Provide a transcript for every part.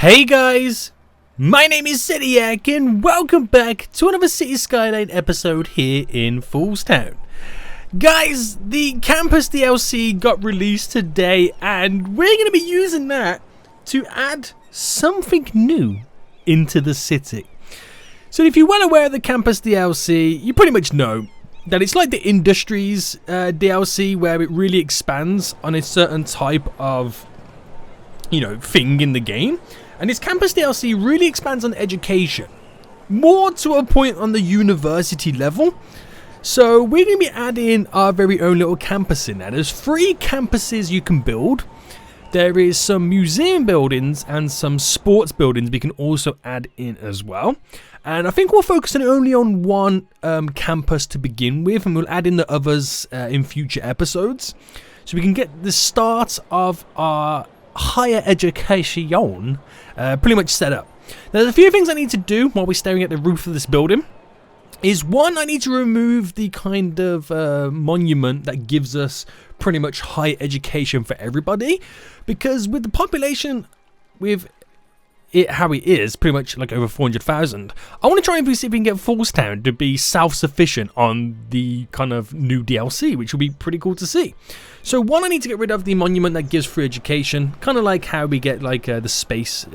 Hey guys, my name is Cityyak and welcome back to another City Skyline episode here in Foolstown. Guys, the campus DLC got released today and we're going to be using that to add something new into the city. So if you're well aware of the campus DLC, you pretty much know that it's like the Industries DLC where it really expands on a certain type of thing in the game. And this campus DLC really expands on education, more to a point on the university level. So we're going to be adding our very own little campus in there. There's 3 campuses you can build. There is some museum buildings and some sports buildings we can also add in as well. And I think we'll focus only on one campus to begin with, and we'll add in the others in future episodes. So we can get the start of our higher education pretty much set up. Now, there's a few things I need to do while we're staring at the roof of this building. Is one, I need to remove the kind of monument that gives us pretty much higher education for everybody, because with the population with it how it is, pretty much like over 400,000, I want to try and see if we can get Foolstown to be self-sufficient on the kind of new DLC, which will be pretty cool to see. So one, I need to get rid of the monument that gives free education, kind of like how we get like the space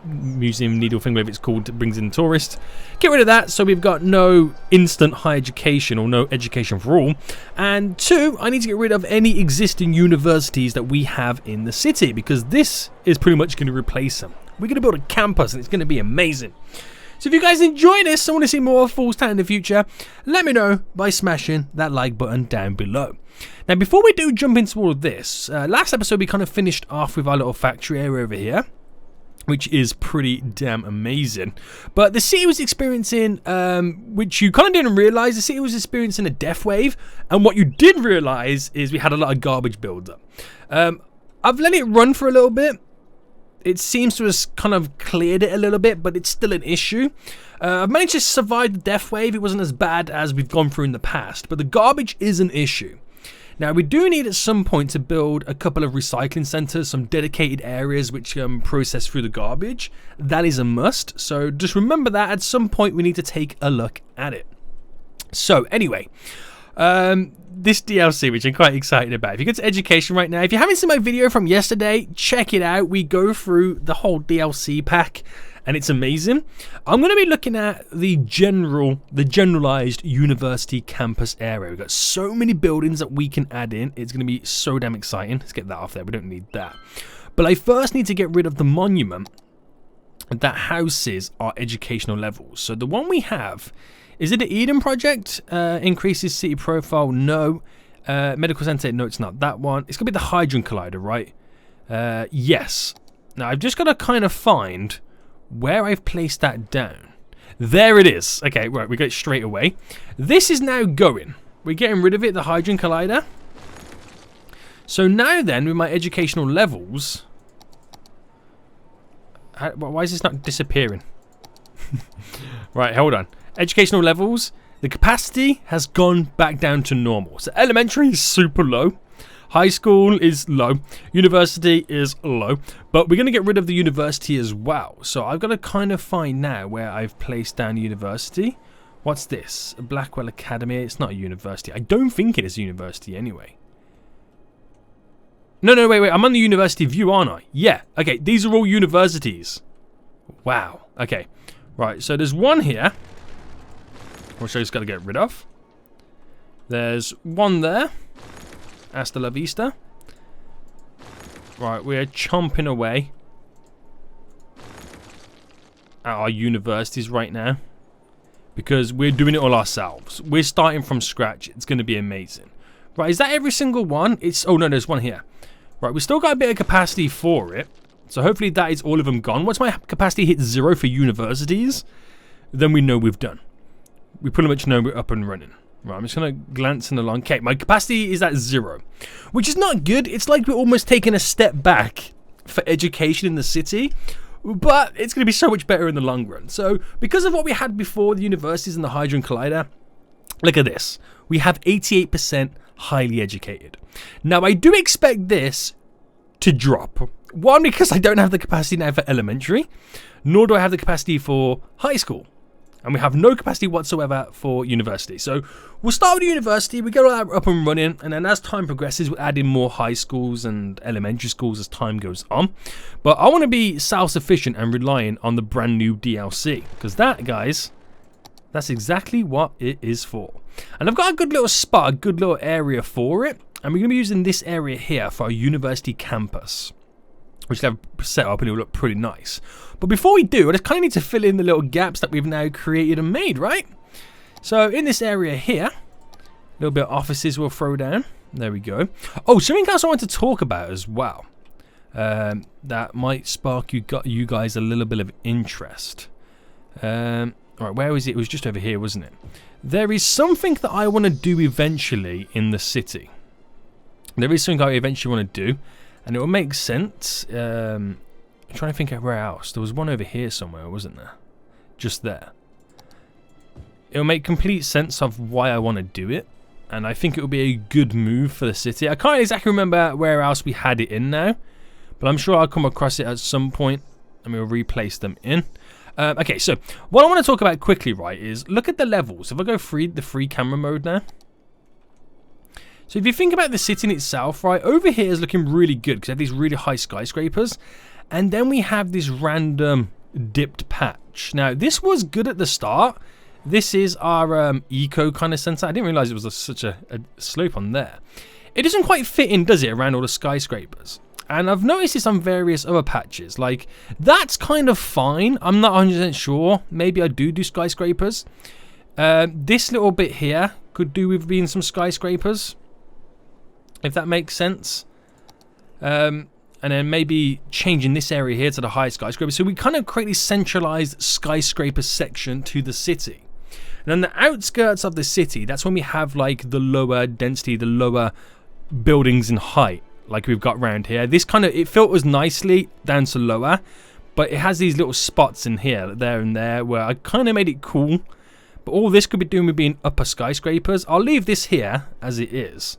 museum needle thing, whatever it's called, that brings in tourists. Get rid of that so we've got no instant high education or no education for all. And 2, I need to get rid of any existing universities that we have in the city, because this is pretty much going to replace them. We're going to build a campus and it's going to be amazing. So if you guys enjoy this and want to see more of Foolstown in the future, let me know by smashing that like button down below. Now, before we do jump into all of this, last episode we kind of finished off with our little factory area over here, which is pretty damn amazing. But the city was experiencing, which you kind of didn't realise, the city was experiencing a death wave. And what you did realise is we had a lot of garbage build-up. I've let it run for a little bit. It seems to have kind of cleared it a little bit, but it's still an issue. I've managed to survive the death wave. It wasn't as bad as we've gone through in the past, but the garbage is an issue. Now, we do need at some point to build a couple of recycling centres, some dedicated areas which process through the garbage. That is a must, so just remember that at some point we need to take a look at it. So anyway, this DLC, which I'm quite excited about. If you go to education right now, if you haven't seen my video from yesterday, check it out. We go through the whole DLC pack and it's amazing. I'm going to be looking at the generalized university campus area. We've got so many buildings that we can add in. It's going to be so damn exciting. Let's get that off there. We don't need that. But I first need to get rid of the monument that houses our educational levels. So the one we have, is it the Eden project? Increases city profile? No. Medical center? No, it's not that one. It's going to be the Hydrogen Collider, right? Yes. Now, I've just got to kind of find where I've placed that down. There it is. Okay, right, we got it straight away. This is now going. We're getting rid of it, the Hydrogen Collider. So now then, with my educational levels... why is this not disappearing? Right, hold on. Educational levels, the capacity has gone back down to normal. So elementary is super low. High school is low. University is low. But we're going to get rid of the university as well. So I've got to kind of find now where I've placed down university. What's this? Blackwell Academy. It's not a university. I don't think it is a university anyway. No, wait. I'm on the university view, aren't I? Yeah. Okay, these are all universities. Wow. Okay. Right, so there's one here, which I just got to get rid of. There's one there. Hasta la vista. Right, we're chomping away at our universities right now because we're doing it all ourselves. We're starting from scratch. It's going to be amazing. Right, is that every single one? Oh no, there's one here. Right, we've still got a bit of capacity for it. So hopefully that is all of them gone. Once my capacity hits 0 for universities, then we know we've done. We pretty much know we're up and running. Right, I'm just going to glance in along. Okay, my capacity is at 0, which is not good. It's like we're almost taking a step back for education in the city, but it's going to be so much better in the long run. So because of what we had before, the universities and the Hydrogen Collider, look at this. We have 88% highly educated. Now, I do expect this to drop. One, because I don't have the capacity now for elementary, nor do I have the capacity for high school. And we have no capacity whatsoever for university. So we'll start with university, we get all that up and running, and then as time progresses, we'll add in more high schools and elementary schools as time goes on. But I want to be self-sufficient and relying on the brand new DLC, because that, guys, that's exactly what it is for. And I've got a good little spot, a good little area for it, and we're going to be using this area here for our university campus, which they have set up and it will look pretty nice. But before we do, I just kind of need to fill in the little gaps that we've now created and made, right? So in this area here, a little bit of offices we'll throw down. There we go. Oh, something else I want to talk about as well, that might spark you guys a little bit of interest. All right, where was it? It was just over here, wasn't it? There is something that I want to do eventually in the city. There is something I eventually want to do, and it will make sense. I'm trying to think of where else. There was one over here somewhere, wasn't there? Just there. It'll make complete sense of why I want to do it, and I think it will be a good move for the city. I can't exactly remember where else we had it in now, but I'm sure I'll come across it at some point, and we'll replace them in. Okay, so what I want to talk about quickly, right, is look at the levels. If I go the free camera mode now. So if you think about the city in itself, right, over here is looking really good because I have these really high skyscrapers. And then we have this random dipped patch. Now, this was good at the start. This is our eco kind of center. I didn't realize it was such a slope on there. It doesn't quite fit in, does it, around all the skyscrapers? And I've noticed this on various other patches. Like, that's kind of fine. I'm not 100% sure. Maybe I do skyscrapers. This little bit here could do with being some skyscrapers, if that makes sense. And then maybe changing this area here to the high skyscraper. So we kind of create this centralized skyscraper section to the city. And on the outskirts of the city, that's when we have like the lower density, the lower buildings in height, like we've got around here. This kind of, it filters nicely down to lower, but it has these little spots in here, there and there, where I kind of made it cool. But all this could be doing with being upper skyscrapers. I'll leave this here as it is.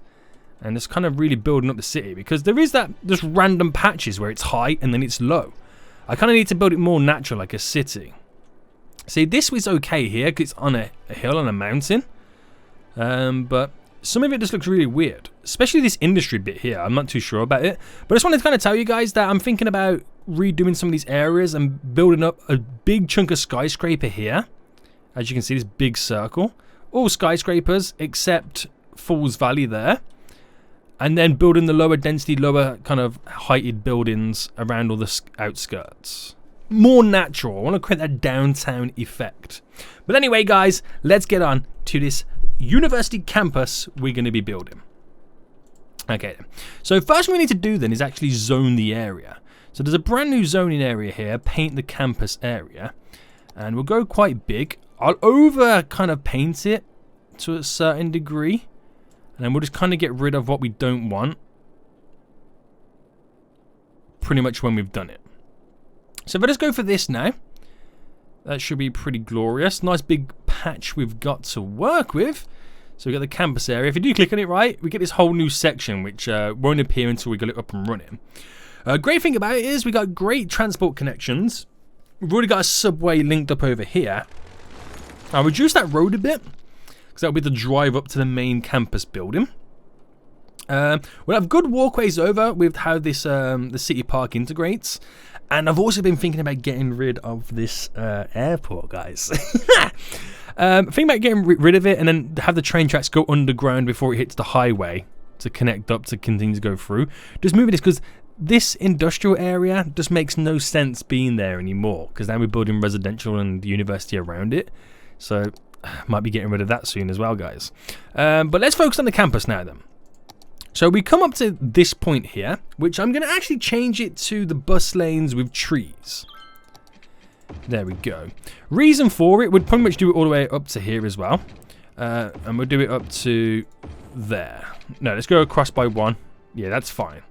And it's kind of really building up the city, because there is that just random patches where it's high and then it's low. I kind of need to build it more natural, like a city. See, this was okay here because it's on a hill on a mountain. But some of it just looks really weird, especially this industry bit here. I'm not too sure about it, but I just wanted to kind of tell you guys that I'm thinking about redoing some of these areas and building up a big chunk of skyscraper here. As you can see, this big circle, all skyscrapers except Falls Valley there. And then building the lower density, lower kind of heighted buildings around all the outskirts. More natural. I want to create that downtown effect. But anyway, guys, let's get on to this university campus we're going to be building. Okay, so first thing we need to do then is actually zone the area. So there's a brand new zoning area here, paint the campus area. And we'll go quite big. I'll over kind of paint it to a certain degree. And then we'll just kind of get rid of what we don't want pretty much when we've done it. So if I just go for this now, that should be pretty glorious. Nice big patch we've got to work with. So we've got the campus area. If you do click on it, right, we get this whole new section, which won't appear until we get it up and running. Great thing about it is we got great transport connections. We've already got a subway linked up over here. I'll reduce that road a bit, because that'll be the drive up to the main campus building. We'll have good walkways over with how this the city park integrates. And I've also been thinking about getting rid of this airport, guys. Thinking about getting rid of it and then have the train tracks go underground before it hits the highway to connect up to continue to go through. Just moving this because this industrial area just makes no sense being there anymore, because now we're building residential and the university around it. So might be getting rid of that soon as well, guys. But let's focus on the campus now then. So we come up to this point here, which I'm going to actually change it to the bus lanes with trees. There we go. Reason for it, would pretty much do it all the way up to here as well. And we'll do it up to there. No, let's go across by one. Yeah, that's fine.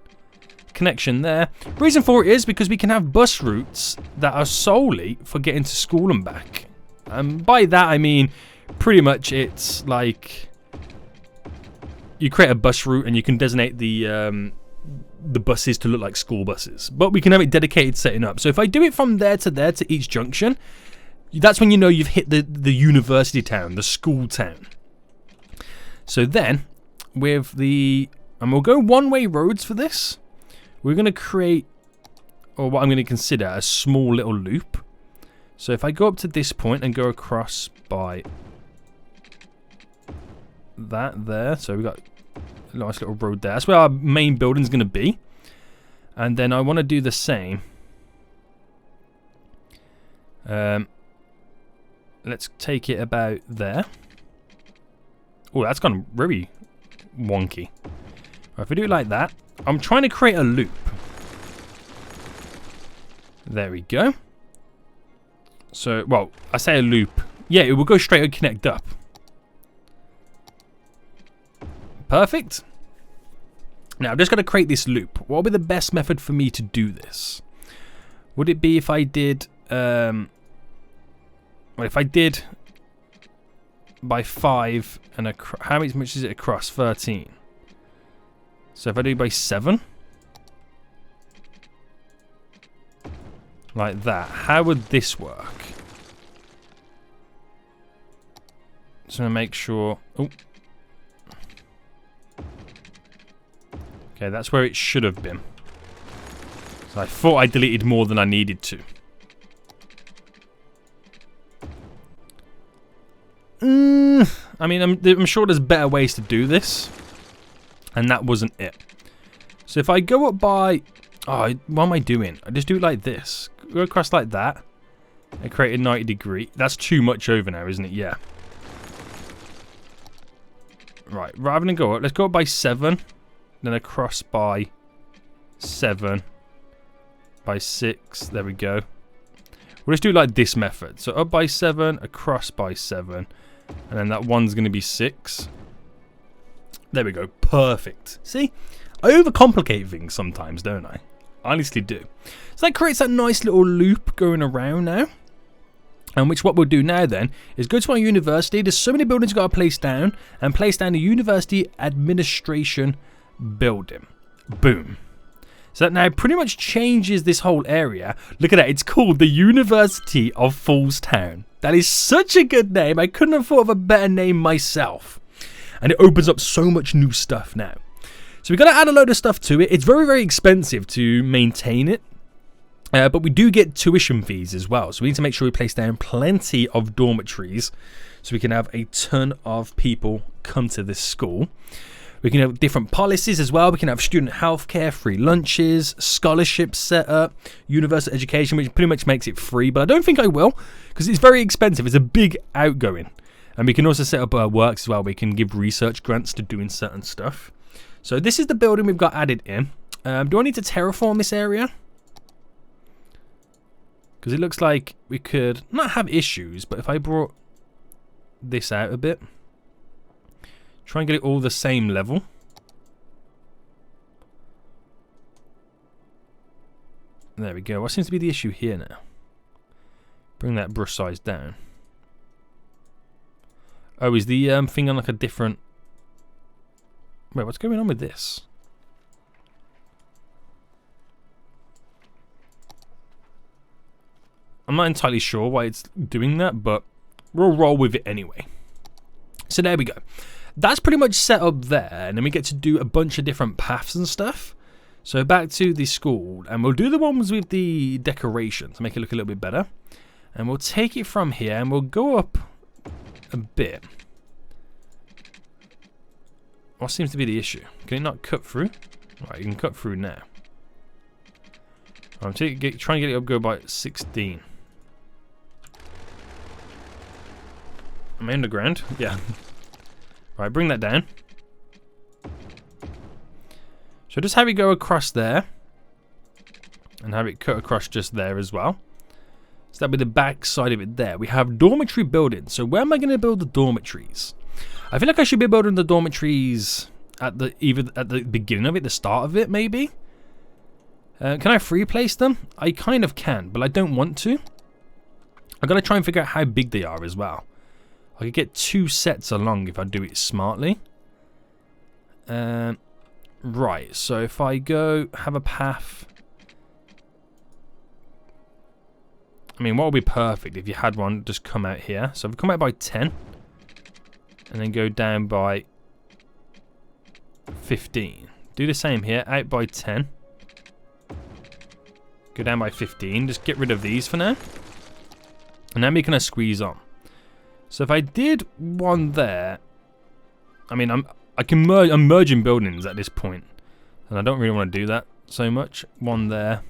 Connection there. Reason for it is because we can have bus routes that are solely for getting to school and back. By that I mean pretty much it's like you create a bus route and you can designate the the buses to look like school buses. But we can have it dedicated setting up. So if I do it from there to each junction, that's when you know you've hit the university town, the school town. So then, with the... And we'll go one-way roads for this. We're going to create, or what I'm going to consider, a small little loop. So if I go up to this point and go across by that there. So we've got a nice little road there. That's where our main building's going to be. And then I want to do the same. Let's take it about there. Oh, that's gone very wonky. Right, if we do it like that, I'm trying to create a loop. There we go. So, well, I say a loop. Yeah, it will go straight and connect up. Perfect. Now, I'm just going to create this loop. What would be the best method for me to do this? Would it be if I did... well, if I did by 5 and how much is it across? 13. So if I do by 7, like that, how would this work? Just gonna make sure. Oh, okay, that's where it should have been. So I thought I deleted more than I needed to. I mean, I'm sure there's better ways to do this. And that wasn't it. So if I go up by... Oh, what am I doing? I just do it like this. Go across like that. And create a 90 degree. That's too much over now, isn't it? Yeah. Right, rather than go up, let's go up by 7. Then across by 7. By 6. There we go. We'll just do it like this method. So up by 7, across by 7. And then that one's going to be 6. There we go. Perfect. See? I overcomplicate things sometimes, don't I? I honestly do. So that creates that nice little loop going around now. And which what we'll do now then is go to our university. There's so many buildings we've got to place down. And place down the university administration building. Boom. So that now pretty much changes this whole area. Look at that. It's called the University of Falls Town. That is such a good name. I couldn't have thought of a better name myself. And it opens up so much new stuff now. So we've got to add a load of stuff to it. It's very, very expensive to maintain it. But we do get tuition fees as well. So we need to make sure we place down plenty of dormitories so we can have a ton of people come to this school. We can have different policies as well. We can have student healthcare, free lunches, scholarships set up, universal education, which pretty much makes it free. But I don't think I will because it's very expensive. It's a big outgoing. And we can also set up our works as well. We can give research grants to doing certain stuff. So this is the building we've got added in. Do I need to terraform this area? Because it looks like we could not have issues, but if I brought this out a bit, try and get it all the same level. There we go. What seems to be the issue here now? Bring that brush size down. Oh, is the thing on like a different... Wait, what's going on with this? I'm not entirely sure why it's doing that, but we'll roll with it anyway. So there we go. That's pretty much set up there, and then we get to do a bunch of different paths and stuff. So back to the school, and we'll do the ones with the decorations to make it look a little bit better. And we'll take it from here, and we'll go up a bit. What seems to be the issue? Can it not cut through? Right, you can cut through now. I'm trying to get it up, go by 16. Am I underground? Yeah. Right, bring that down. So just have it go across there. And have it cut across just there as well. So that'll be the back side of it there. We have dormitory buildings. So where am I going to build the dormitories? I feel like I should be building the dormitories at either at the beginning of it, the start of it, maybe. Can I free place them? I kind of can, but I don't want to. I've got to try and figure out how big they are as well. I could get 2 sets along if I do it smartly. Right, Right, so if I go have a path... I mean, what would be perfect if you had one just come out here? So if we come out by 10, and then go down by 15. Do the same here, out by 10. Go down by 15, just get rid of these for now. And then we can squeeze on. So if I did one there, I mean, I'm merging buildings at this point, and I don't really want to do that so much. One there,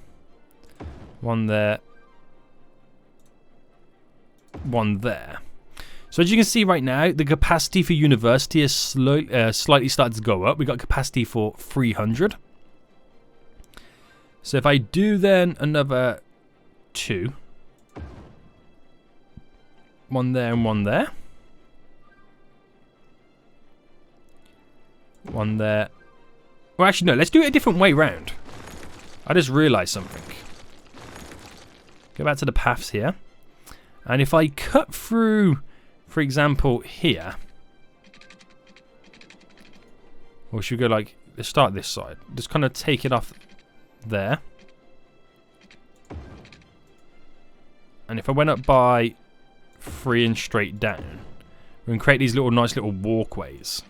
one there, one there. So as you can see right now, the capacity for university is slightly started to go up. We got capacity for 300. So if I do then another 2, one there and one there, one there. Well, actually no, let's do it a different way round. I just realised something. Go back to the paths here, and if I cut through, for example, here, or should we go like, let's start this side, just kind of take it off there, and if I went up by 3 and straight down, we can create these little nice little walkways.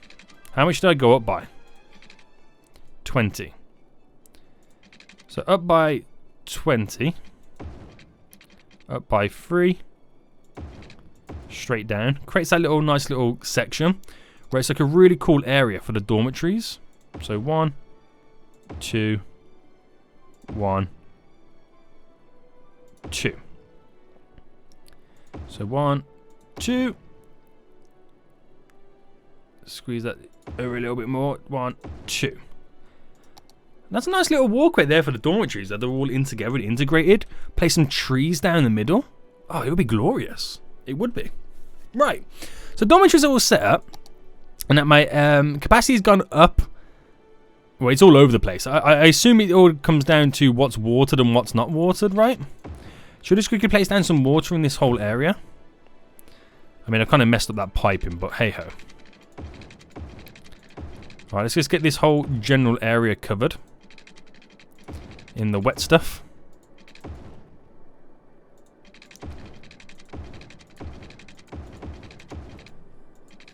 How much did I go up by? 20. So up by 20, up by 3, straight down. Creates that little nice little section where it's like a really cool area for the dormitories. So 1, 2, 1, 2. So 1, 2. Squeeze that over a little bit more. 1, 2. That's a nice little walkway there for the dormitories that they're all in together and integrated. Place some trees down the middle. Oh, it would be glorious. It would be. Right. So dormitories are all set up. And that my capacity has gone up. Well, it's all over the place. I assume it all comes down to what's watered and what's not watered, right? Should I just quickly place down some water in this whole area? I mean, I've kind of messed up that piping, but hey-ho. Alright, let's just get this whole general area covered in the wet stuff.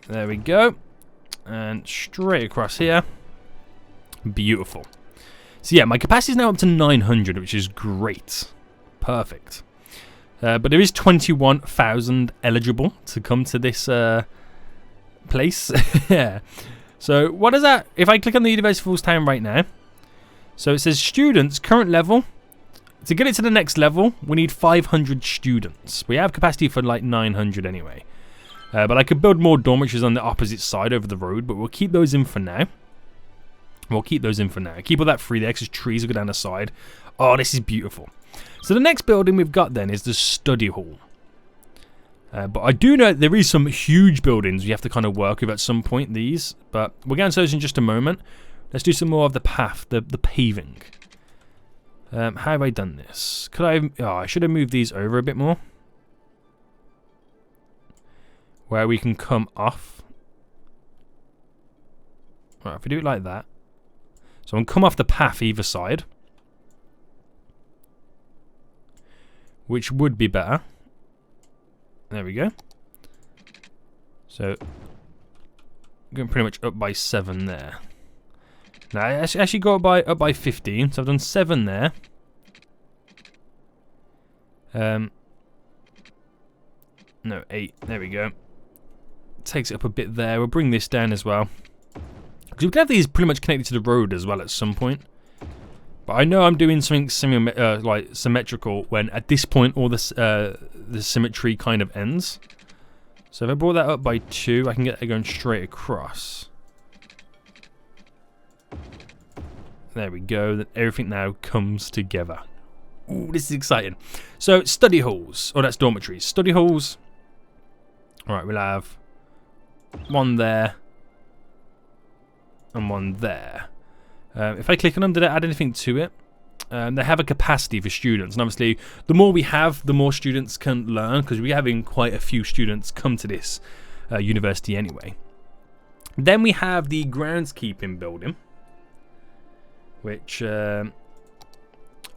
There we go. And straight across here. Beautiful. So yeah, my capacity is now up to 900, which is great. Perfect. But there is 21,000 eligible to come to this place. Yeah. So what is that? If I click on the University of Falls Town right now, so it says students, current level. To get it to the next level, we need 500 students. We have capacity for like 900 anyway. But I could build more dormitories on the opposite side over the road, but we'll keep those in for now. Keep all that free there because trees will go down the side. Oh, this is beautiful. So the next building we've got then is the study hall. But I do know there is some huge buildings we have to kind of work with at some point, these. But we'll get into those in just a moment. Let's do some more of the path, the paving. How have I done this? Could I... Oh, I should have moved these over a bit more. Where we can come off. Right, if we do it like that. So I'm come off the path either side. Which would be better. There we go. So, going pretty much up by 7 there. Now, I actually go up by 15. So I've done 7 there. No, 8. There we go. Takes it up a bit there. We'll bring this down as well. Because we can have these pretty much connected to the road as well at some point. But I know I'm doing something like symmetrical when at this point all the symmetry kind of ends. So if I brought that up by 2, I can get it going straight across. There we go. Then everything now comes together. Ooh, this is exciting. So study halls. Oh, that's dormitories. Study halls. All right, we'll have 1 there and 1 there. If I click on them, did I add anything to it? They have a capacity for students, and obviously the more we have, the more students can learn, because we're having quite a few students come to this university anyway. Then we have the groundskeeping building. which I'm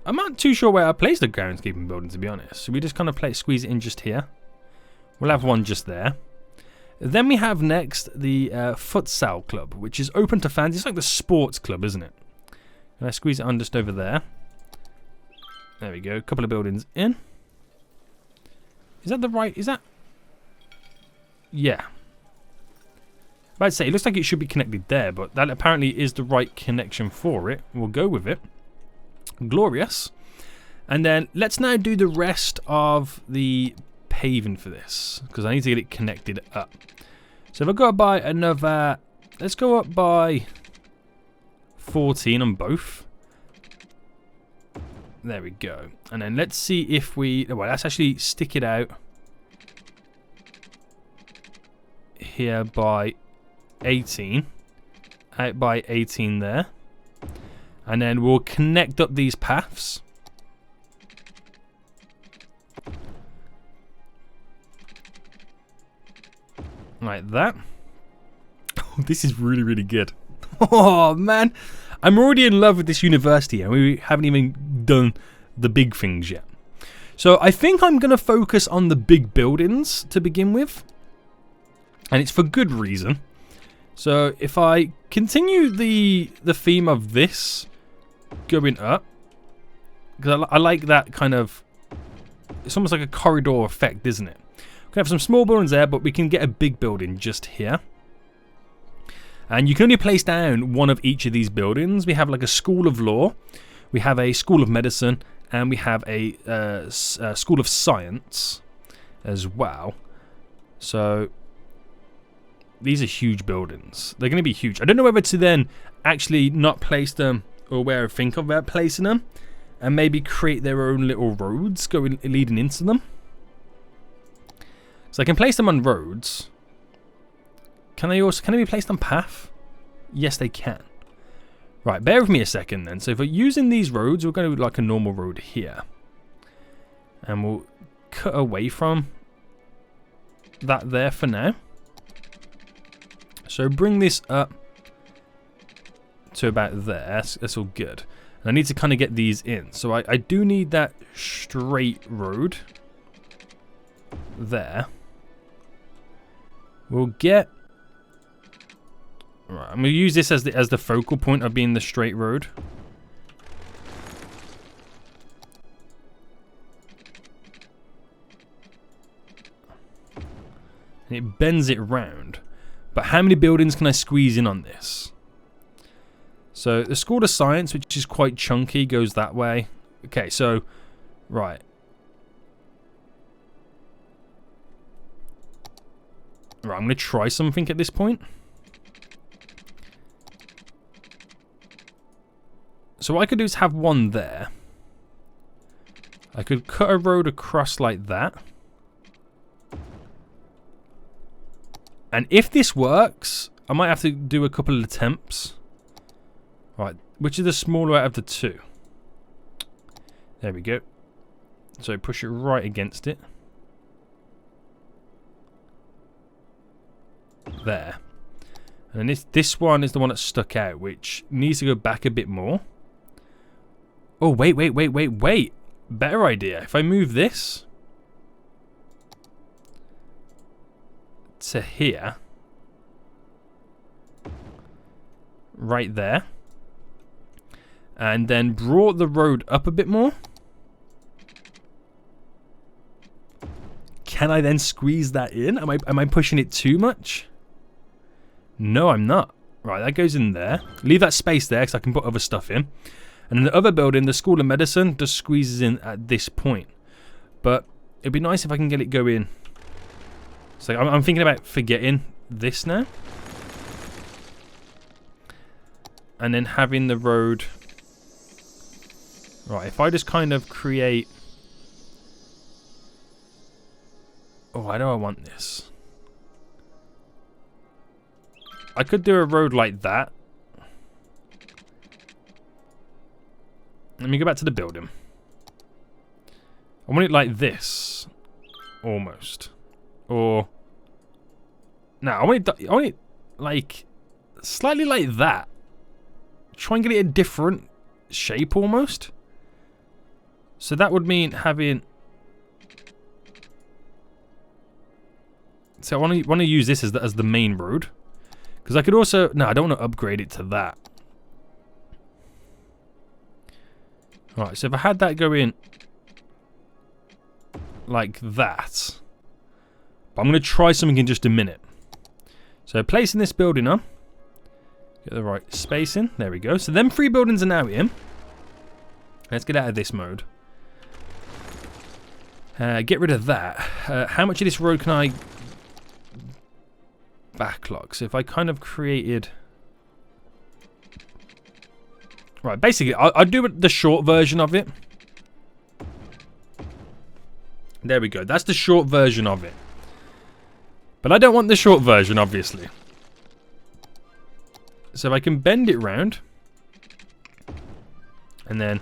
not too sure where I place the groundskeeping building, to be honest. So we just kind of squeeze it in just here. We'll have one just there. Then we have next the futsal club, which is open to fans. It's like the sports club, isn't it? Can I squeeze it on just over there? There we go. A couple of buildings in. Is that the right? Is that? Yeah. I'd say it looks like it should be connected there, but that apparently is the right connection for it. We'll go with it. Glorious. And then let's now do the rest of the paving for this, because I need to get it connected up. So if I go up by another, let's go up by 14 on both. There we go. And then let's see if we, well, let's actually stick it out here by 18. Out by 18 there. And then we'll connect up these paths. Like that. Oh, this is really, really good. Oh, man. I'm already in love with this university and we haven't even done the big things yet. So I think I'm going to focus on the big buildings to begin with. And it's for good reason. So if I continue the theme of this going up, because I like that kind of, it's almost like a corridor effect, isn't it? We can have some small buildings there, but we can get a big building just here. And you can only place down one of each of these buildings. We have like a school of law, we have a school of medicine, and we have a school of science as well. So these are huge buildings. They're going to be huge. I don't know whether to then actually not place them or where I think about placing them, and maybe create their own little roads leading into them. So I can place them on roads. Can they be placed on path? Yes, they can. Right, bear with me a second then. So if we're using these roads, we're going to do like a normal road here. And we'll cut away from that there for now. So bring this up to about there. That's all good. And I need to kind of get these in. So I do need that straight road there. We'll get... Right, I'm going to use this as the focal point of being the straight road. And it bends it round. But how many buildings can I squeeze in on this? So the School of Science, which is quite chunky, goes that way. Okay, so, right. Right, I'm going to try something at this point. So what I could do is have one there. I could cut a road across like that. And if this works, I might have to do a couple of attempts. Right, which is the smaller out of the two? There we go. So push it right against it. There. And then this one is the one that stuck out, which needs to go back a bit more. Oh, wait. Better idea. If I move this to here, right there, and then brought the road up a bit more. Can I then squeeze that in? Am I pushing it too much? No, I'm not. Right, that goes in there. Leave that space there because I can put other stuff in. And in the other building, the School of Medicine just squeezes in at this point. But it'd be nice if I can get it going. So I'm thinking about forgetting this now. And then having the road... Right, if I just kind of create... Oh, why do I want this? I could do a road like that. Let me go back to the building. I want it like this. Almost. Or... No, I want it like... Slightly like that. Try and get it a different shape almost. So that would mean having... So I want to use this as the main road. Because I could also... No, I don't want to upgrade it to that. Alright, so if I had that go in like that. But I'm going to try something in just a minute. So placing this building on. Get the right spacing. There we go. So them 3 buildings are now in. Let's get out of this mode. Get rid of that. How much of this road can I backlog? So if I kind of created... Right, basically, I'll do the short version of it. There we go. That's the short version of it. But I don't want the short version, obviously. So if I can bend it round. And then...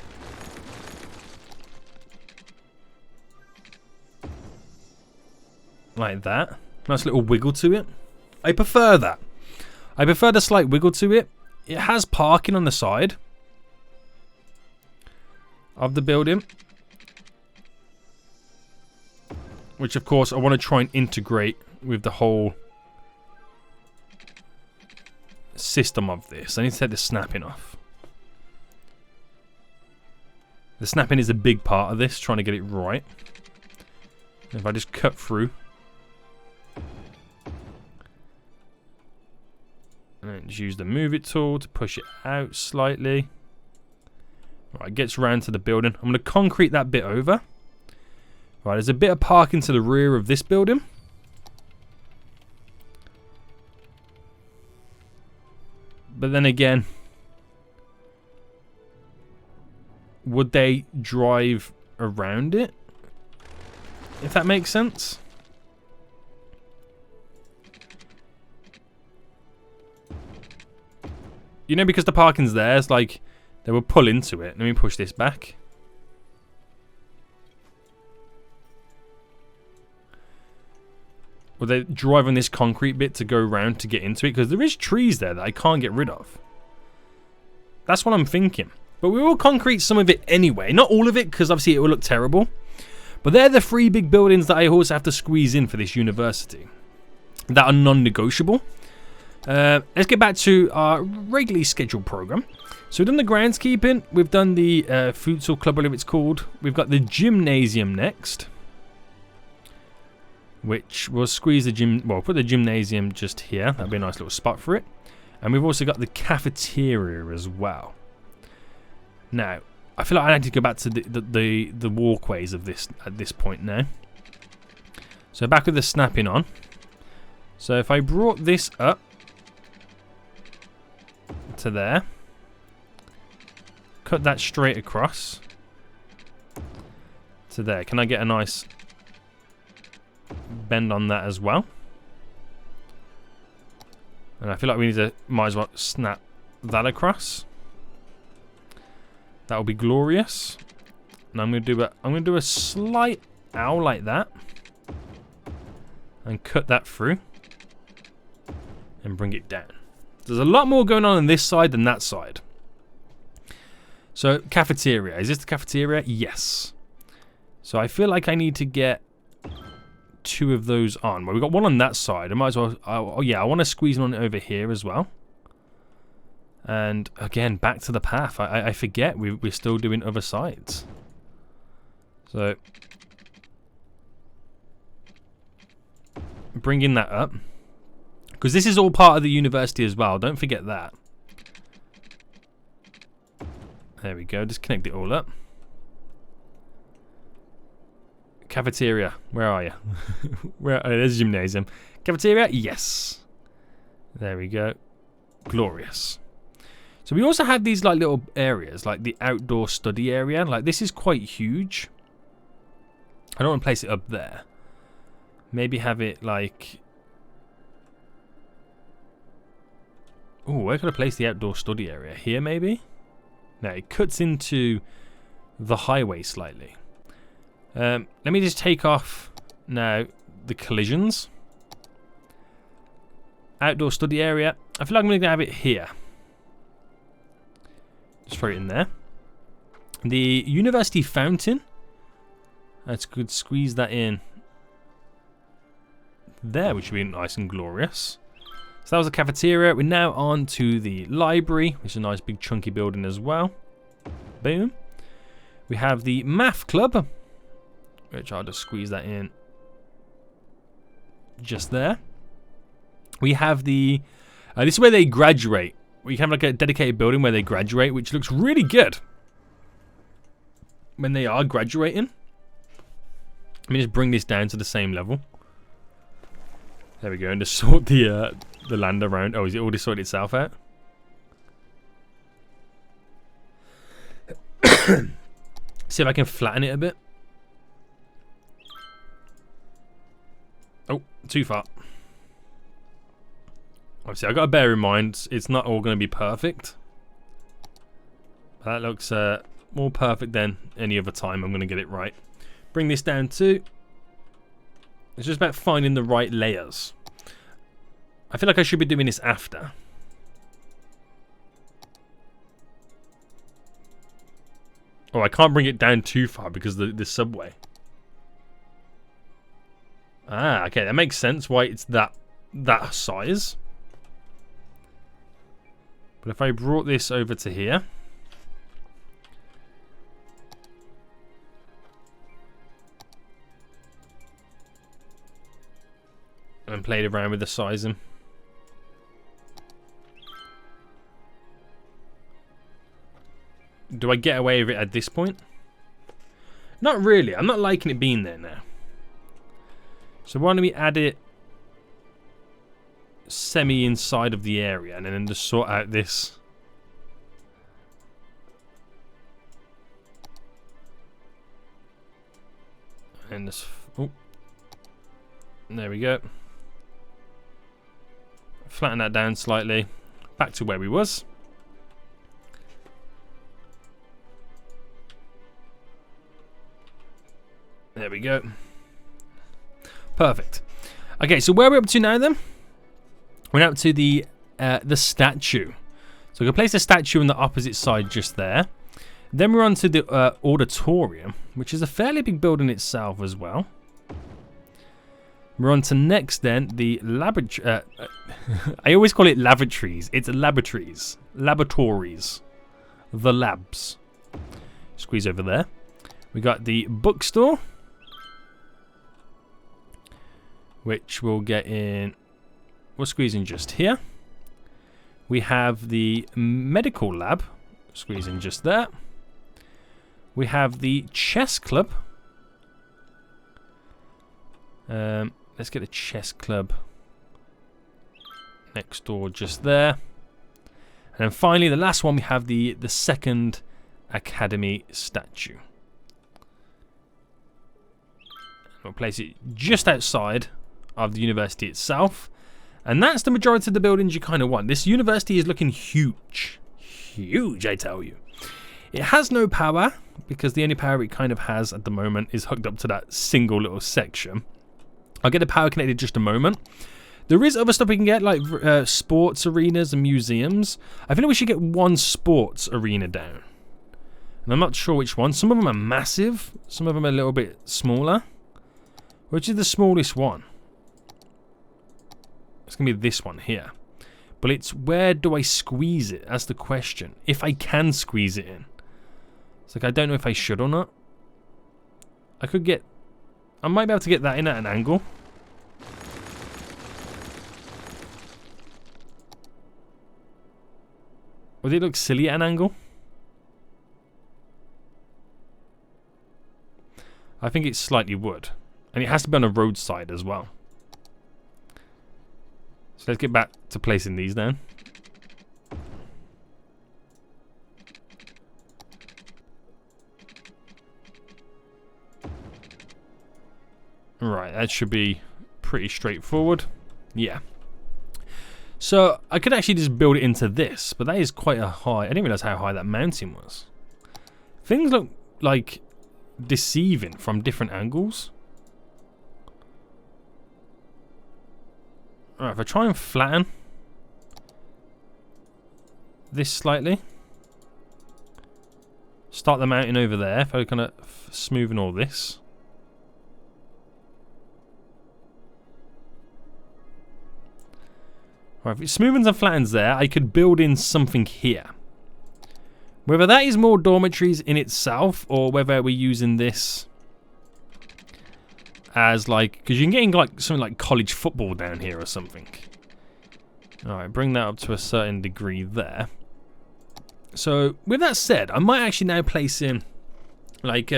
like that. Nice little wiggle to it. I prefer that. I prefer the slight wiggle to it. It has parking on the side of the building. Which, of course, I want to try and integrate with the whole system of this. I need to take the snapping off. The snapping is a big part of this, trying to get it right. If I just cut through. And then just use the move it tool to push it out slightly. Right, it gets round to the building. I'm going to concrete that bit over. Right, there's a bit of parking to the rear of this building. But then again, would they drive around it? If that makes sense. You know, because the parking's there, it's like they will pull into it. Let me push this back. Will they drive on this concrete bit to go around to get into it? Because there is trees there that I can't get rid of. That's what I'm thinking. But we will concrete some of it anyway. Not all of it, because obviously it will look terrible. But they're the 3 big buildings that I also have to squeeze in for this university. That are non-negotiable. Let's get back to our regularly scheduled program. So we've done the groundskeeping. We've done the futsal club, whatever it's called. We've got the gymnasium next. Which we'll squeeze the gym... Well, put the gymnasium just here. That'll be a nice little spot for it. And we've also got the cafeteria as well. Now, I feel like I need to go back to the walkways of this at this point now. So back with the snapping on. So if I brought this up to there, cut that straight across to there. Can I get a nice bend on that as well? And I feel like we need to might as well snap that across. That will be glorious. And I'm gonna do a slight owl like that, and cut that through, and bring it down. There's a lot more going on this side than that side. So cafeteria. Is this the cafeteria? Yes. So I feel like I need to get 2 of those on. Well, we've got one on that side. I might as well... Oh, yeah, I want to squeeze one over here as well. And, again, back to the path. I forget we're still doing other sides. So, bringing that up. Because this is all part of the university as well. Don't forget that. There we go. Just connect it all up. Cafeteria, where are you? Where? Oh, there's a gymnasium. Cafeteria, yes. There we go. Glorious. So we also have these like little areas, like the outdoor study area. Like this is quite huge. I don't want to place it up there. Maybe have it like... Oh, where could I place the outdoor study area? Here, maybe? No, it cuts into the highway slightly. Let me just take off now the collisions. Outdoor study area. I feel like I'm going to have it here. Just throw it in there. The university fountain. Let's good squeeze that in there, which would be nice and glorious. So that was the cafeteria. We're now on to the library, which is a nice big chunky building as well. Boom. We have the math club, which I'll just squeeze that in just there. We have the this is where they graduate. We have like a dedicated building where they graduate, which looks really good when they are graduating. Let me just bring this down to the same level. There we go, and just sort the land around. Oh, is it already sorted itself out? See if I can flatten it a bit. Oh, too far. Obviously, I've got to bear in mind, it's not all going to be perfect. That looks more perfect than any other time I'm going to get it right. Bring this down too. It's just about finding the right layers. I feel like I should be doing this after. Oh, I can't bring it down too far because of the subway. Ah, okay, that makes sense why it's that size. But if I brought this over to here, and played around with the sizing. Do I get away with it at this point? Not really. I'm not liking it being there now. So why don't we add it semi inside of the area and then just sort out this. And this. Oh. There we go. Flatten that down slightly. Back to where we was. There we go. Perfect. Okay, so where are we up to now then? We're up to the statue. So we can place the statue on the opposite side just there. Then we're on to the auditorium, which is a fairly big building itself as well. We're on to next then the laboratory. I always call it lavatories. It's laboratories. Laboratories. The labs. Squeeze over there. We got the bookstore, which we'll get in. We're squeezing just here. We have the medical lab, squeezing just there. We have the chess club. Let's get the chess club next door just there. And then finally, the last one, we have the second academy statue. We'll place it just outside of the university itself. And that's the majority of the buildings you kind of want. This university is looking huge. Huge, I tell you. It has no power, because the only power it kind of has at the moment is hooked up to that single little section. I'll get the power connected in just a moment. There is other stuff we can get, like sports arenas and museums. I feel like we should get one sports arena down. And I'm not sure which one. Some of them are massive. Some of them are a little bit smaller. Which is the smallest one? It's going to be this one here. But it's where do I squeeze it? That's the question. If I can squeeze it in. It's like I don't know if I should or not. I could get... I might be able to get that in at an angle. Would it look silly at an angle? I think it slightly would. And it has to be on a roadside as well. So let's get back to placing these down. Right, that should be pretty straightforward. Yeah. So I could actually just build it into this, but that is quite a high... I didn't realize how high that mountain was. Things look like deceiving from different angles. Alright, if I try and flatten this slightly. start the mountain over there. If I kind of smoothen all this. Right, if it smoothens and flattens there, I could build in something here. Whether that is more dormitories in itself, or whether we're using this as like, because you can get in like something like college football down here or something. Alright, bring that up to a certain degree there. So, with that said, I might actually now place in like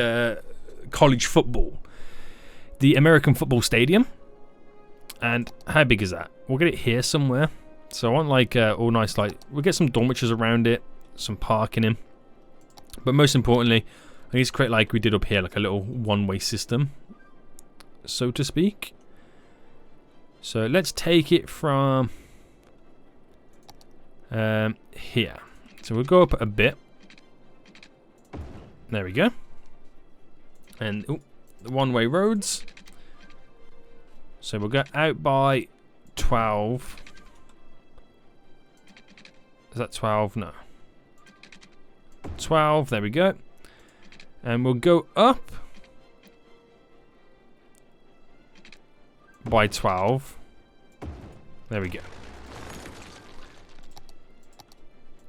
college football. The American football stadium. And how big is that? We'll get it here somewhere. So I want like all nice, like, we'll get some dormitories around it, some parking in. But most importantly, I need to create like we did up here, like a little one-way system, so to speak. So let's take it from here. So we'll go up a bit. There we go. And the one-way roads. So we'll go out by 12. Is that 12? No. 12, there we go. And we'll go up by 12. There we go.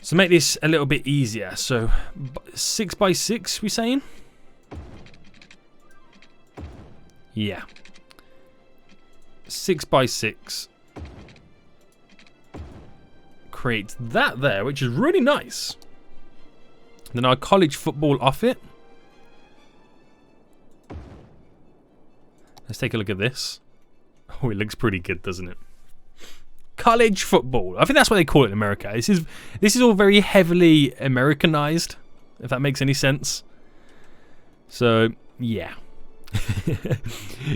So make this a little bit easier. So 6 by 6, we saying? Yeah. 6 by 6 creates that there, which is really nice. Then our college football off it. Let's take a look at this. Oh, it looks pretty good, doesn't it? College football. I think that's what they call it in America. This is all very heavily Americanized, if that makes any sense. So, yeah.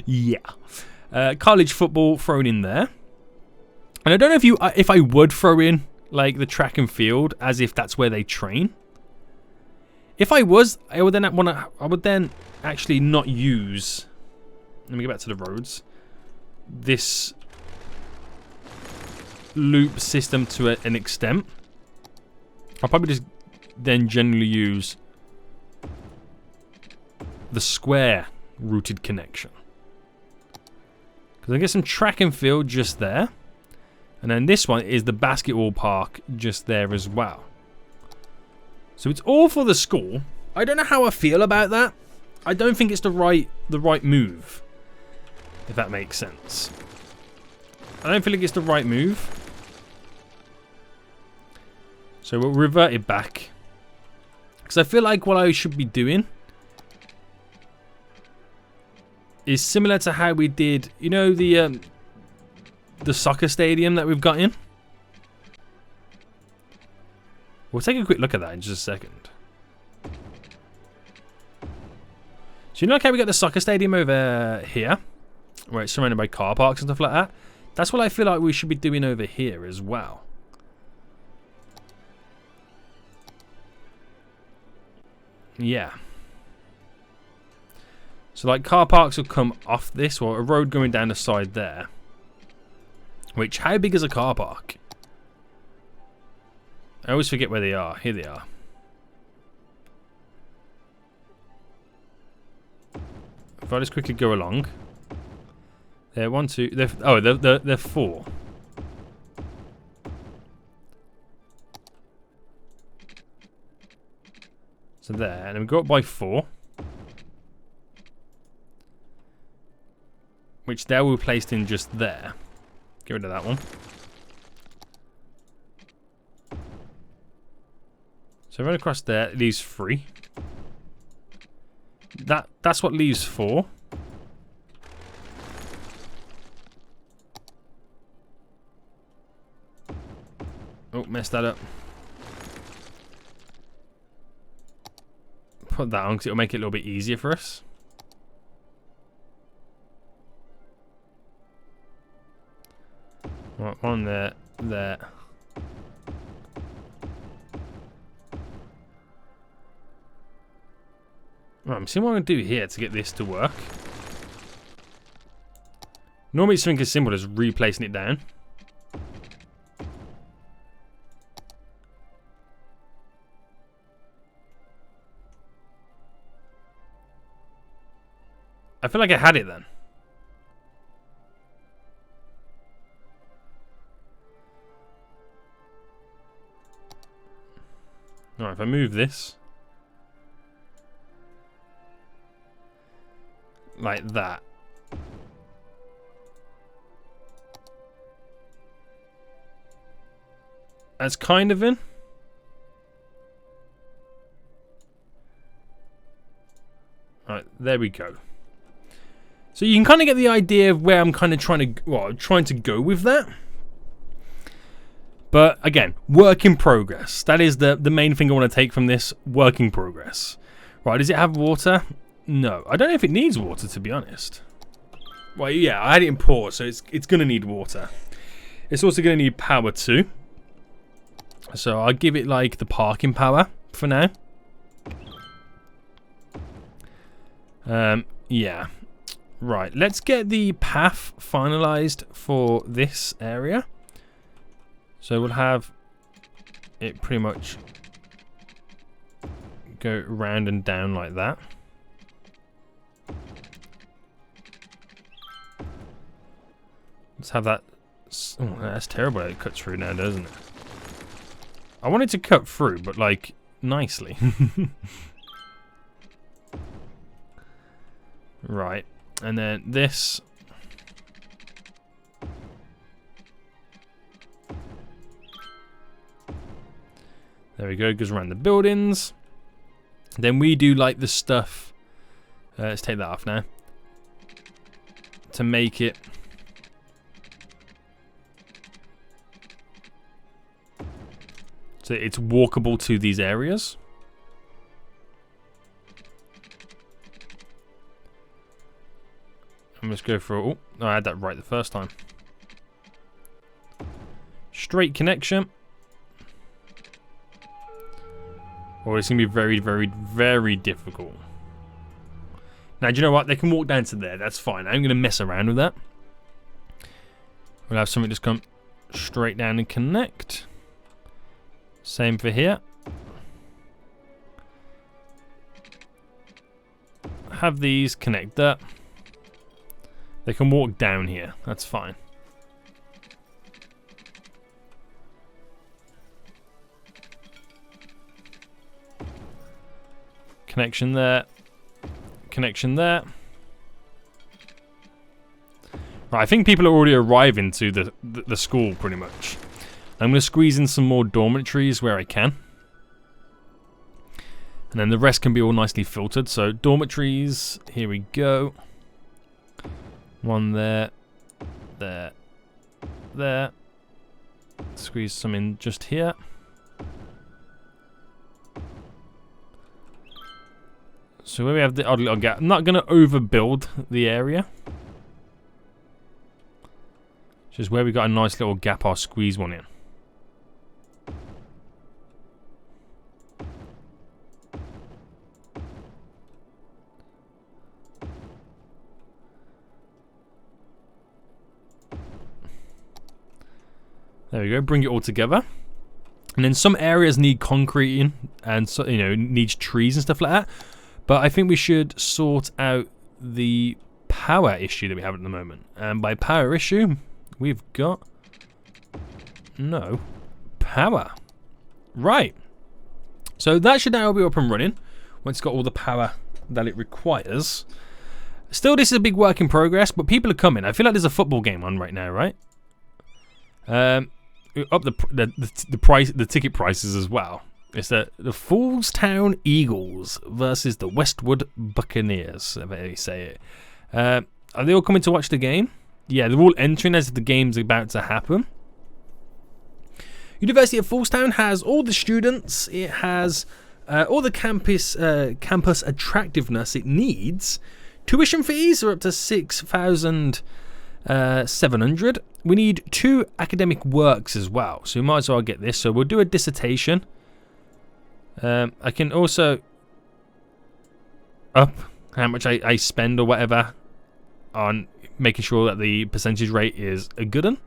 Yeah. College football thrown in there. And I don't know if I would throw in like the track and field as if that's where they train. If I was, I would then actually not use, let me get back to the roads, this loop system to an extent. I'll probably just then generally use the square routed connection. Because I get some track and field just there. And then this one is the basketball park just there as well. So it's all for the school. I don't know how I feel about that. I don't think it's the right move. If that makes sense. I don't feel like it's the right move. So we'll revert it back. Because I feel like what I should be doing is similar to how we did, you know, the soccer stadium that we've got in. We'll take a quick look at that in just a second. So you know like how we got the soccer stadium over here, where it's surrounded by car parks and stuff like that? That's what I feel like we should be doing over here as well. Yeah. So like car parks will come off this, or a road going down the side there. Which, how big is a car park? I always forget where they are. Here they are. If I just quickly go along. They're 1, 2, they're 4. So there, and then we go up by 4. Which there will be placed in just there. Get rid of that one. So right across there, it leaves 3. That's what leaves 4. Oh, messed that up. Put that on because it'll make it a little bit easier for us. Right, one there, there. Right, I'm seeing what I'm going to do here to get this to work. Normally it's something as simple as replacing it down. I feel like I had it then. Alright, if I move this like that. That's kind of in. Alright, there we go. So you can kind of get the idea of where I'm kind of trying to go with that. But again, work in progress. That is the main thing I want to take from this. Work in progress. Right, does it have water? No. I don't know if it needs water, to be honest. Well, yeah, I had it in port, so it's going to need water. It's also going to need power too. So I'll give it like the parking power for now. Yeah. Right, let's get the path finalized for this area. So we'll have it pretty much go round and down like that. Let's have that. Oh, that's terrible. It cuts through now, doesn't it? I want it to cut through, but like nicely. Right, and then this. There we go, goes around the buildings. Then we do like the stuff. Let's take that off now. To make it so it's walkable to these areas. I'm just go for. Oh, I had that right the first time. Straight connection. Oh, it's going to be very, very, very difficult. Now, do you know what? They can walk down to there. That's fine. I'm going to mess around with that. We'll have something just come straight down and connect. Same for here. Have these connect up. They can walk down here. That's fine. Connection there. Connection there. Right, I think people are already arriving to the school pretty much. I'm going to squeeze in some more dormitories where I can. And then the rest can be all nicely filtered. So dormitories, here we go. One there. There. There. Squeeze some in just here. So where we have the odd little gap, I'm not going to overbuild the area. Just where we got a nice little gap, I'll squeeze one in. There we go, bring it all together. And then some areas need concreting and so, needs trees and stuff like that. But I think we should sort out the power issue that we have at the moment. And by power issue, we've got no power. Right. So that should now be up and running once it's got all the power that it requires. Still, this is a big work in progress, but people are coming. I feel like there's a football game on right now, right? Up the price, the ticket prices as well. It's the Foolstown Eagles versus the Westwood Buccaneers, if they say it. Are they all coming to watch the game? Yeah, they're all entering as if the game's about to happen. University of Foolstown has all the students. It has all the campus attractiveness it needs. Tuition fees are up to 6,700. We need 2 academic works as well, so we might as well get this. So we'll do a dissertation. I can also up how much I spend or whatever on making sure that the percentage rate is a good one.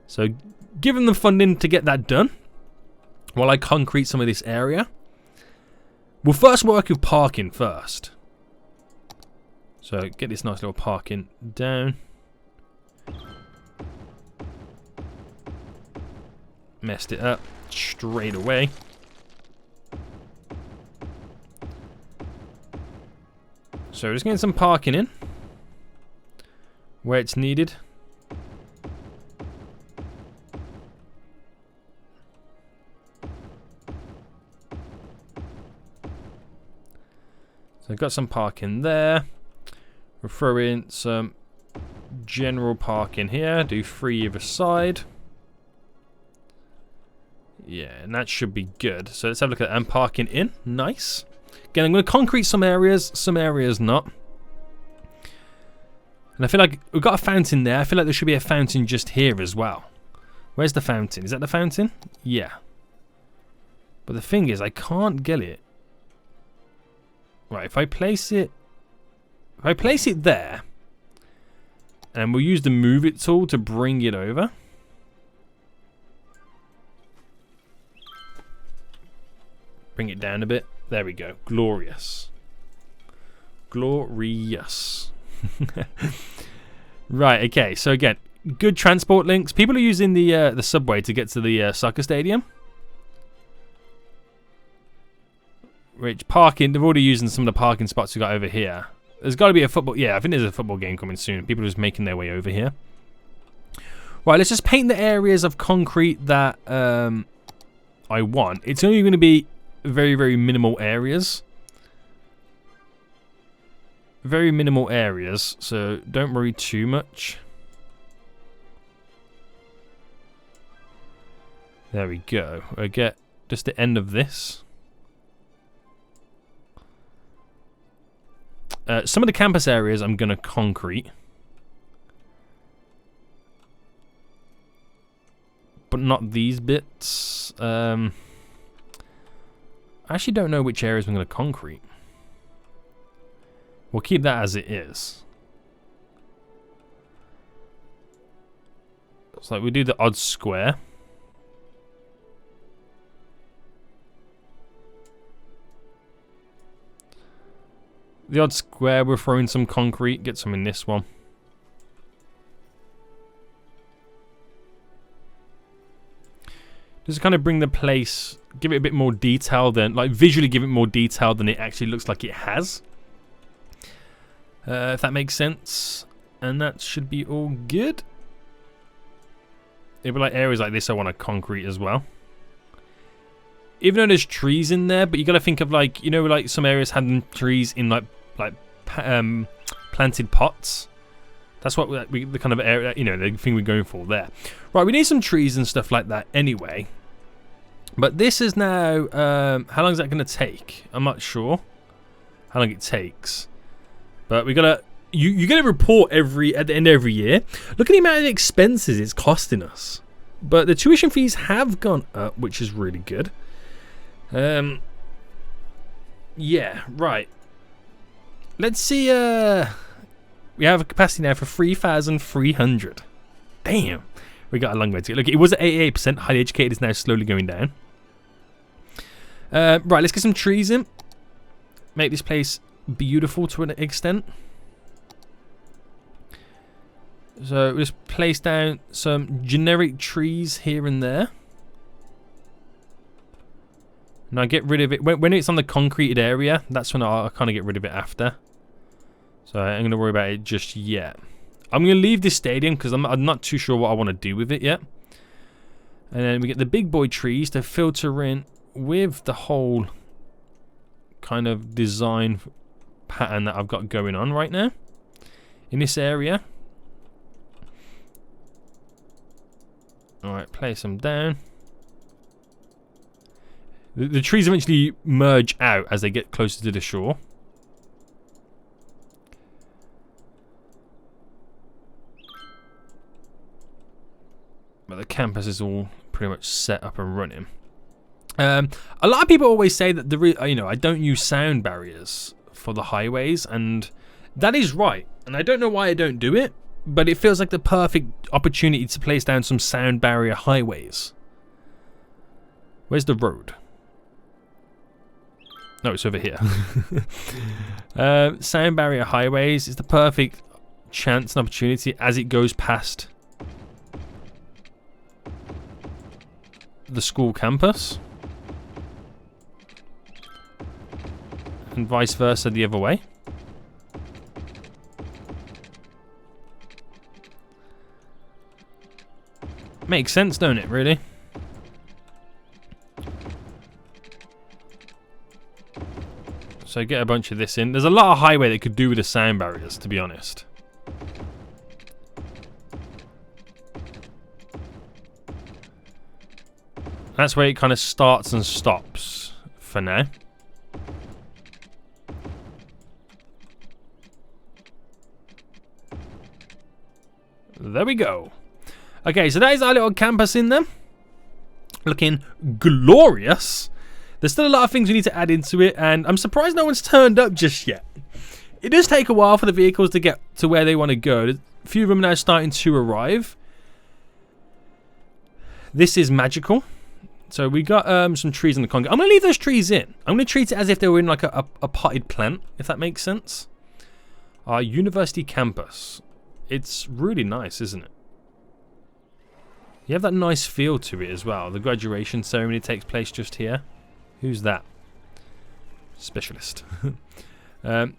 So give them the funding to get that done while I concrete some of this area. We'll first work with parking first. So get this nice little parking down. Messed it up straight away. So just getting some parking in where it's needed. So I've got some parking there. We'll throw in some general parking here. Do 3 either side. Yeah, and that should be good. So let's have a look at that. And parking in. Nice. Again, I'm going to concrete some areas not. And I feel like we've got a fountain there. I feel like there should be a fountain just here as well. Where's the fountain? Is that the fountain? Yeah. But the thing is, I can't get it. Right, if I place it there, and we'll use the move it tool to bring it over. Bring it down a bit. There we go. Glorious. Glorious. Right, okay. So again, good transport links. People are using the subway to get to the soccer stadium. Which parking, they're already using some of the parking spots we got over here. There's got to be a football, yeah, I think there's a football game coming soon. People are just making their way over here. Right, let's just paint the areas of concrete that I want. It's only going to be very, very minimal areas. Very minimal areas, so don't worry too much. There we go. We'll get just the end of this. Some of the campus areas I'm going to concrete. But not these bits. I actually don't know which areas I'm going to concrete. We'll keep that as it is. So we do the odd square. The odd square, we're throwing some concrete. Get some in this one. Just kind of bring the place, give it a bit more detail than, like visually give it more detail than it actually looks like it has. If that makes sense. And that should be all good. It'll be like areas like this I want to concrete as well. Even though there's trees in there, but you got to think of like, you know, like some areas had trees in like planted pots. That's what the kind of area, you know, the thing we're going for there. Right, we need some trees and stuff like that anyway. But this is now, how long is that going to take? I'm not sure how long it takes. But we got to, you get a report at the end of every year. Look at the amount of expenses it's costing us. But the tuition fees have gone up, which is really good. Yeah, right. Let's see, we have a capacity now for 3,300. Damn. We got a long way to go. Look, it was at 88%. Highly educated is now slowly going down. Right, let's get some trees in. Make this place beautiful to an extent. So we'll just place down some generic trees here and there. Now get rid of it. When it's on the concreted area, that's when I'll kind of get rid of it after. So I'm going to worry about it just yet. I'm going to leave this stadium because I'm not too sure what I want to do with it yet. And then we get the big boy trees to filter in with the whole kind of design pattern that I've got going on right now in this area. Alright, place them down. The trees eventually merge out as they get closer to the shore. But the campus is all pretty much set up and running. A lot of people always say that I don't use sound barriers for the highways, and that is right. And I don't know why I don't do it, but it feels like the perfect opportunity to place down some sound barrier highways. Where's the road? No, it's over here. Sound barrier highways is the perfect chance and opportunity as it goes past the school campus. And vice versa the other way. Makes sense, don't it, really? So get a bunch of this in. There's a lot of highway that could do with the sound barriers, to be honest. That's where it kind of starts and stops for now. There we go. Okay, so that is our little campus in there. Looking glorious. There's still a lot of things we need to add into it, and I'm surprised no one's turned up just yet. It does take a while for the vehicles to get to where they want to go. A few of them are now starting to arrive. This is magical. So we got some trees in the concrete. I'm going to leave those trees in. I'm going to treat it as if they were in like a potted plant, if that makes sense. Our university campus. It's really nice, isn't it? You have that nice feel to it as well. The graduation ceremony takes place just here. Who's that? Specialist. So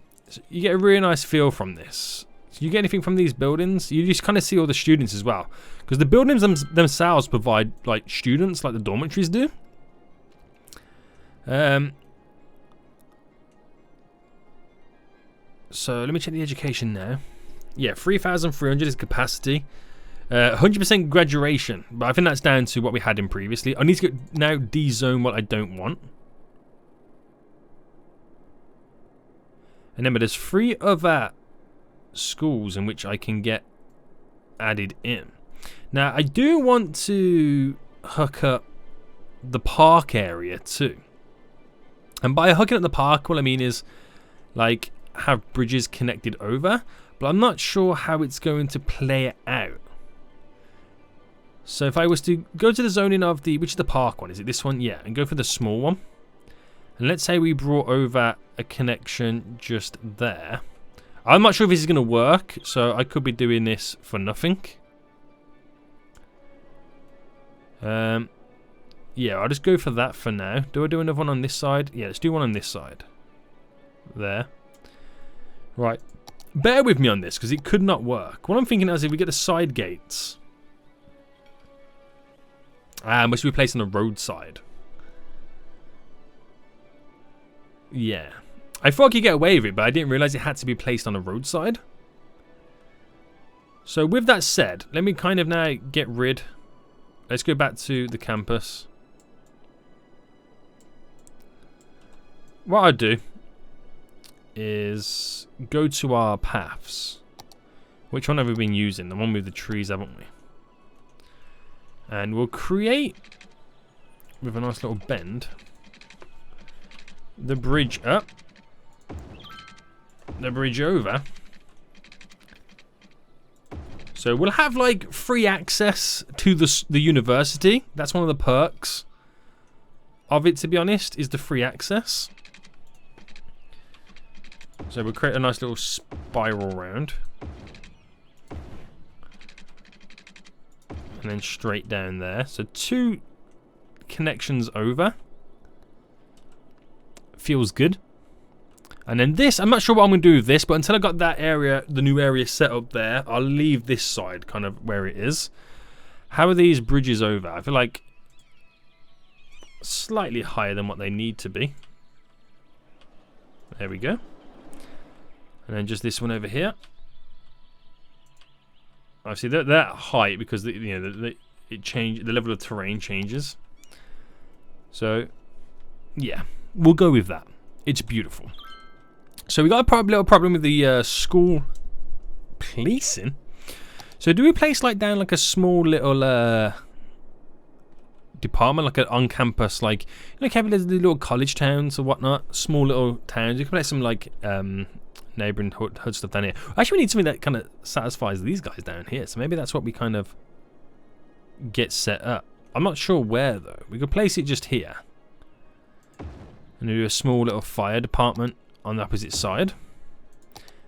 you get a really nice feel from this. So you get anything from these buildings? You just kind of see all the students as well. Because the buildings themselves provide like students, like the dormitories do. So let me check the education now. Yeah, 3,300 is capacity. 100% graduation, but I think that's down to what we had in previously. I need to now de-zone what I don't want. And then, but there's 3 other schools in which I can get added in. Now, I do want to hook up the park area too. And by hooking up the park, what I mean is like have bridges connected over, but I'm not sure how it's going to play it out. So if I was to go to the zoning of the, which is the park one? Is it this one? Yeah, and go for the small one. And let's say we brought over a connection just there. I'm not sure if this is going to work, so I could be doing this for nothing. Yeah, I'll just go for that for now. Do I do another one on this side? Yeah, let's do one on this side. There. Right. Bear with me on this, because it could not work. What I'm thinking is if we get the side gates... must be placed on the roadside. Yeah. I thought I could get away with it, but I didn't realise it had to be placed on the roadside. So with that said, let me kind of now get rid... Let's go back to the campus. What I'll do is go to our paths. Which one have we been using? The one with the trees, haven't we? And we'll create, with a nice little bend, the bridge up, the bridge over. So we'll have like free access to the university. That's one of the perks of it, to be honest, is the free access. So we'll create a nice little spiral round. And then straight down there. So 2 connections over. Feels good. And then this, I'm not sure what I'm going to do with this, but until I got that area, the new area set up there, I'll leave this side kind of where it is. How are these bridges over? I feel like slightly higher than what they need to be. There we go. And then just this one over here. Obviously, that height because the level of terrain changes. So, yeah, we'll go with that. It's beautiful. So we got a little problem with the school placing. So do we place like down like a small little department, like an on-campus, like you know, the little college towns or whatnot, small little towns? You can place some like neighbouring hood stuff down here. Actually, we need something that kind of satisfies these guys down here. So maybe that's what we kind of get set up. I'm not sure where though. We could place it just here. And we'll do a small little fire department on the opposite side.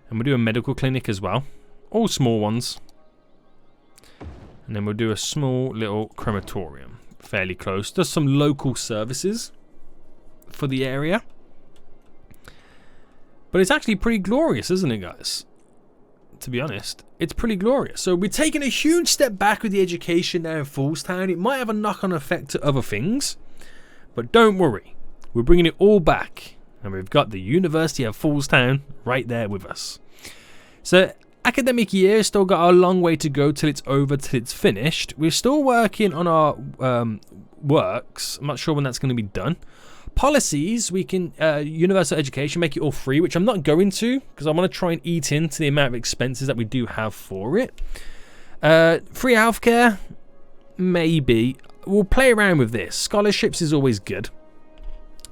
And we'll do a medical clinic as well. All small ones. And then we'll do a small little crematorium. Fairly close. Just some local services for the area. But it's actually pretty glorious, isn't it, guys? To be honest, it's pretty glorious. So we're taking a huge step back with the education now in Foolstown. It might have a knock-on effect to other things. But don't worry. We're bringing it all back. And we've got the University of Foolstown right there with us. So academic year still got a long way to go till it's over, till it's finished. We're still working on our works. I'm not sure when that's going to be done. Policies, we can universal education, make it all free, which I'm not going to because I want to try and eat into the amount of expenses that we do have for it. Free healthcare, maybe. We'll play around with this. Scholarships is always good.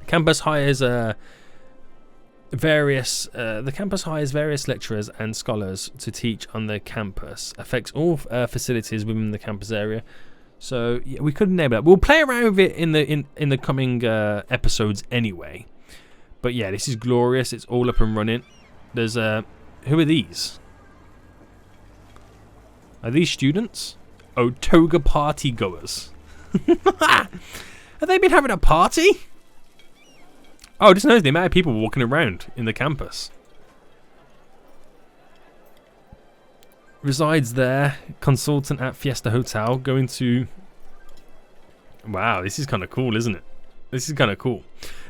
Campus hires various lecturers and scholars to teach on the campus. Affects all facilities within the campus area. So yeah, we could enable that. We'll play around with it in the coming episodes anyway. But yeah, this is glorious. It's all up and running. There's who are these? Are these students? Oh, toga party goers. Have they been having a party? Oh, just notice the amount of people walking around in the campus. Resides there, consultant at Fiesta Hotel, going to... Wow, this is kind of cool, isn't it? This is kind of cool.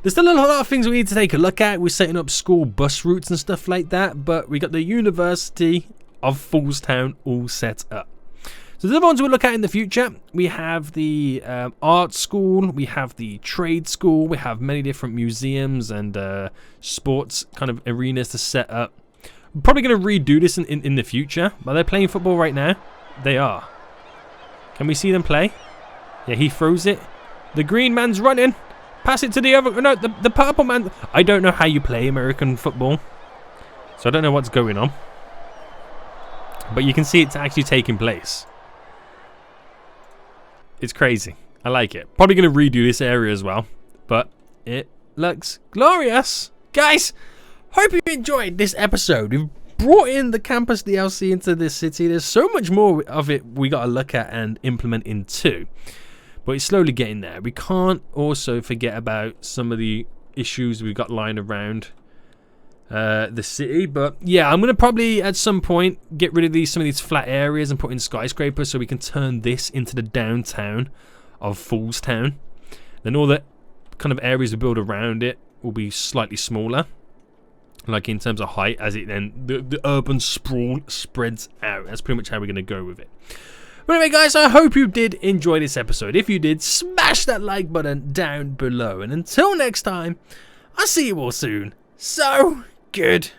There's still a lot of things we need to take a look at. We're setting up school bus routes and stuff like that, but we got the University of Foolstown all set up. So the other ones we'll look at in the future, we have the art school, we have the trade school, we have many different museums and sports kind of arenas to set up. We're probably going to redo this in the future. Are they playing football right now? They are. Can we see them play? Yeah, he throws it. The green man's running. Pass it to the other... No, the purple man... I don't know how you play American football. So I don't know what's going on. But you can see it's actually taking place. It's crazy. I like it. Probably going to redo this area as well. But it looks glorious. Guys, hope you enjoyed this episode. We've brought in the campus DLC into this city. There's so much more of it we got to look at and implement into. But it's slowly getting there. We can't also forget about some of the issues we've got lying around the city. But yeah, I'm going to probably at some point get rid of some of these flat areas and put in skyscrapers so we can turn this into the downtown of Foolstown. Then all the kind of areas we build around it will be slightly smaller, like in terms of height, as it then the urban sprawl spreads out. That's pretty much how we're going to go with it. But anyway, guys, I hope you did enjoy this episode. If you did, smash that like button down below. And until next time, I'll see you all soon. So, goodbye.